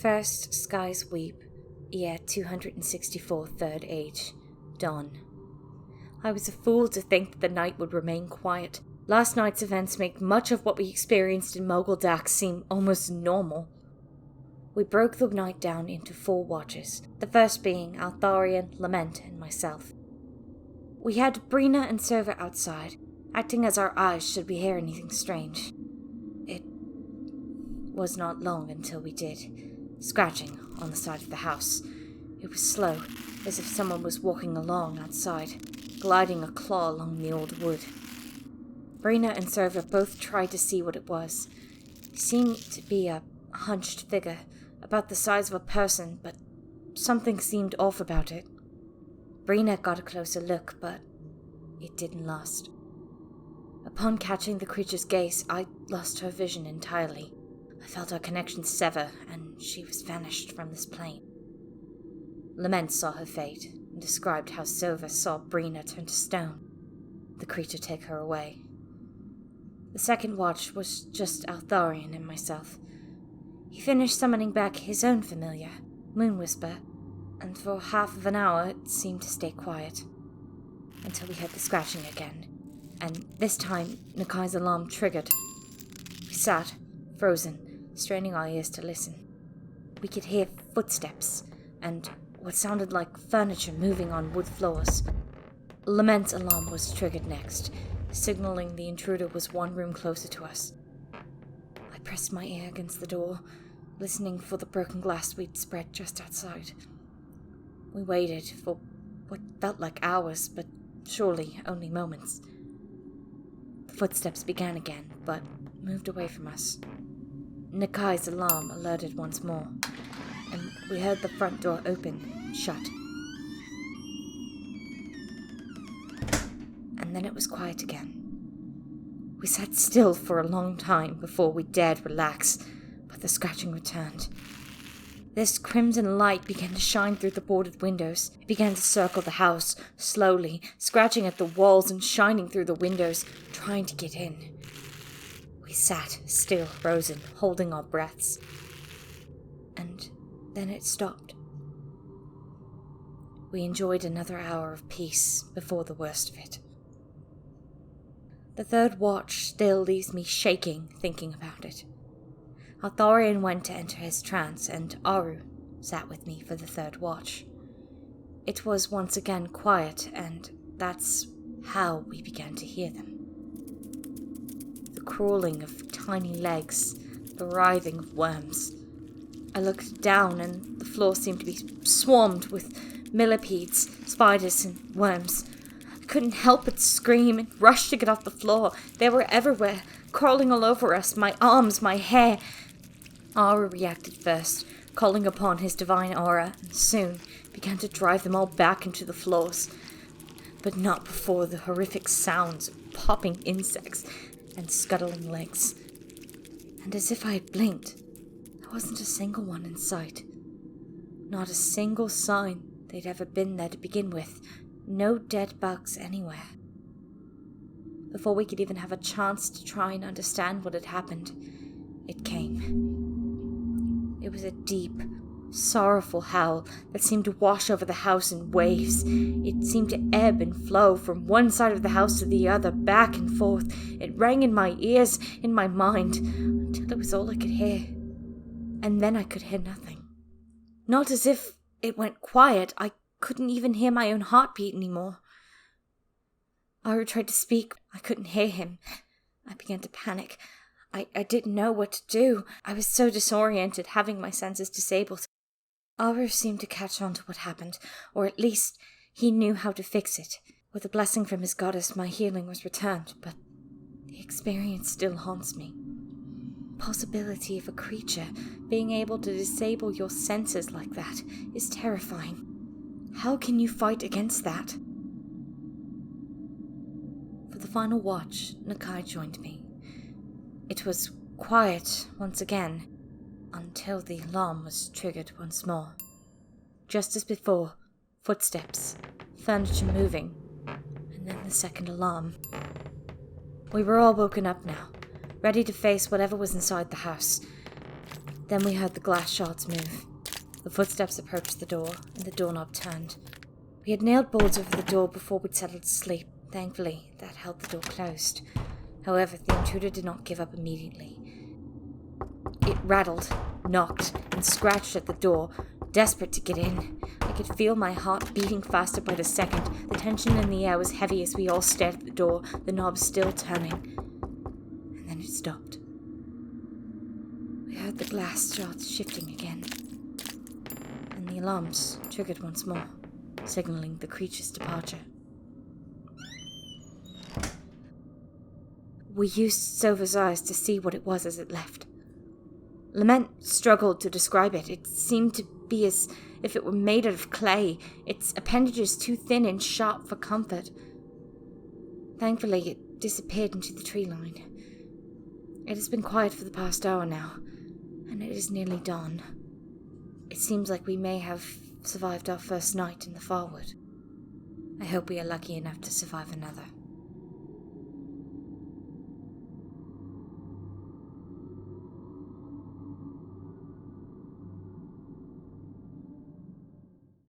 First skies weep, year 264 third age, dawn. I was a fool to think that the night would remain quiet. Last night's events make much of what we experienced in Mogul Dax seem almost normal. We broke the night down into 4 watches, the first being Altharian, Lament, and myself. We had Brina and Server outside, acting as our eyes should we hear anything strange. It was not long until we did, scratching on the side of the house. It was slow, as if someone was walking along outside, gliding a claw along the old wood. Brina and Server both tried to see what it was. It seemed to be a hunched figure, about the size of a person, but something seemed off about it. Brina got a closer look, but it didn't last. Upon catching the creature's gaze, I lost her vision entirely. I felt our connection sever, and she was vanished from this plane. Lament saw her fate, and described how Silva saw Brina turn to stone, the creature take her away. The second watch was just Altharian and myself. He finished summoning back his own familiar, Moonwhisper, and for half of an hour it seemed to stay quiet, until we heard the scratching again, and this time Nakai's alarm triggered. We sat, frozen, straining our ears to listen. We could hear footsteps, and what sounded like furniture moving on wood floors. Lament's alarm was triggered next, signaling the intruder was one room closer to us. I pressed my ear against the door, listening for the broken glass we'd spread just outside. We waited for what felt like hours, but surely only moments. The footsteps began again, but moved away from us. Nakai's alarm alerted once more, and we heard the front door open and shut. And then it was quiet again. We sat still for a long time before we dared relax, but the scratching returned. This crimson light began to shine through the boarded windows. It began to circle the house, slowly, scratching at the walls and shining through the windows, trying to get in. We sat, still frozen, holding our breaths. And then it stopped. We enjoyed another hour of peace before the worst of it. The third watch still leaves me shaking thinking about it. Altharian went to enter his trance, and Aru sat with me for the third watch. It was once again quiet, and that's how we began to hear them. The crawling of tiny legs, the writhing of worms. I looked down, and the floor seemed to be swarmed with millipedes, spiders, and worms. I couldn't help but scream and rush to get off the floor. They were everywhere, crawling all over us, my arms, my hair. Aru reacted first, calling upon his divine aura, and soon began to drive them all back into the floors. But not before the horrific sounds of popping insects and scuttling legs. And as if I had blinked, there wasn't a single one in sight. Not a single sign they'd ever been there to begin with. No dead bugs anywhere. Before we could even have a chance to try and understand what had happened, it came. It was a deep, sorrowful howl that seemed to wash over the house in waves. It seemed to ebb and flow from one side of the house to the other, back and forth. It rang in my ears, in my mind, until it was all I could hear. And then I could hear nothing. Not as if it went quiet. I couldn't even hear my own heartbeat anymore. Aru tried to speak. I couldn't hear him. I began to panic. I didn't know what to do. I was so disoriented, having my senses disabled. Aru seemed to catch on to what happened, or at least he knew how to fix it. With a blessing from his goddess, my healing was returned, but the experience still haunts me. Possibility of a creature being able to disable your senses like that is terrifying. How can you fight against that? For the final watch, Nakai joined me. It was quiet once again, until the alarm was triggered once more. Just as before, footsteps, furniture moving, and then the second alarm. We were all woken up now, ready to face whatever was inside the house. Then we heard the glass shards move. The footsteps approached the door, and the doorknob turned. We had nailed bolts over the door before we'd settled to sleep. Thankfully, that held the door closed. However, the intruder did not give up immediately. It rattled, knocked, and scratched at the door, desperate to get in. I could feel my heart beating faster by the second. The tension in the air was heavy as we all stared at the door, the knob still turning. And then it stopped. We heard the glass shards shifting again, and the alarms triggered once more, signaling the creature's departure. We used Sova's eyes to see what it was as it left. Lament struggled to describe it. It seemed to be as if it were made out of clay, its appendages too thin and sharp for comfort. Thankfully, it disappeared into the tree line. It has been quiet for the past hour now, and it is nearly dawn. It seems like we may have survived our first night in the Farwood. I hope we are lucky enough to survive another.